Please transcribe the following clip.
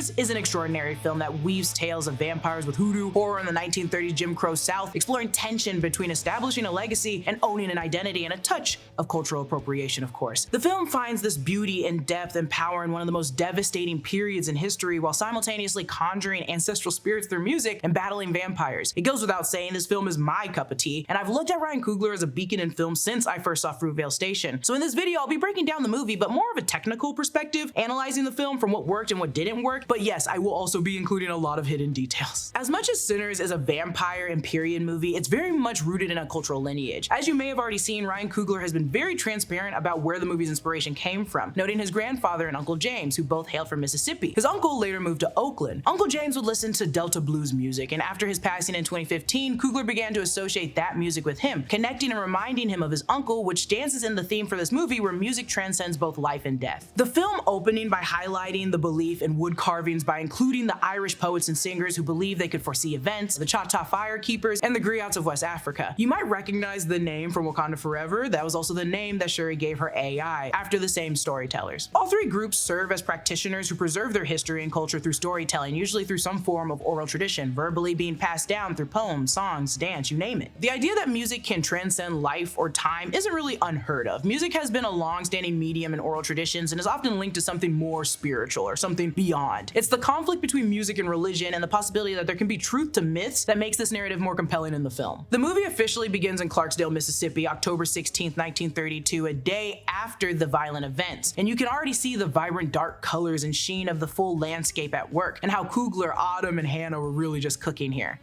Killers is an extraordinary film that weaves tales of vampires with hoodoo, horror in the 1930s Jim Crow South, exploring tension between establishing a legacy and owning an identity, and a touch of cultural appropriation, of course. The film finds this beauty and depth and power in one of the most devastating periods in history, while simultaneously conjuring ancestral spirits through music and battling vampires. It goes without saying this film is my cup of tea, and I've looked at Ryan Coogler as a beacon in film since I first saw Fruitvale Station. So in this video, I'll be breaking down the movie, but more of a technical perspective, analyzing the film from what worked and what didn't work. But yes, I will also be including a lot of hidden details. As much as Sinners is a vampire and period movie, it's very much rooted in a cultural lineage. As you may have already seen, Ryan Coogler has been very transparent about where the movie's inspiration came from, noting his grandfather and Uncle James, who both hailed from Mississippi. His uncle later moved to Oakland. Uncle James would listen to Delta blues music, and after his passing in 2015, Coogler began to associate that music with him, connecting and reminding him of his uncle, which dances in the theme for this movie where music transcends both life and death. The film opening by highlighting the belief in wood carvings by including the Irish poets and singers who believed they could foresee events, the Choctaw Fire Keepers, and the griots of West Africa. You might recognize the name from Wakanda Forever. That was also the name that Shuri gave her AI, after the same storytellers. All three groups serve as practitioners who preserve their history and culture through storytelling, usually through some form of oral tradition, verbally being passed down through poems, songs, dance, you name it. The idea that music can transcend life or time isn't really unheard of. Music has been a long-standing medium in oral traditions and is often linked to something more spiritual or something beyond. It's the conflict between music and religion and the possibility that there can be truth to myths that makes this narrative more compelling in the film. The movie officially begins in Clarksdale, Mississippi, October 16, 1932, a day after the violent events, and you can already see the vibrant dark colors and sheen of the full landscape at work, and how Coogler, Autumn, and Hannah were really just cooking here.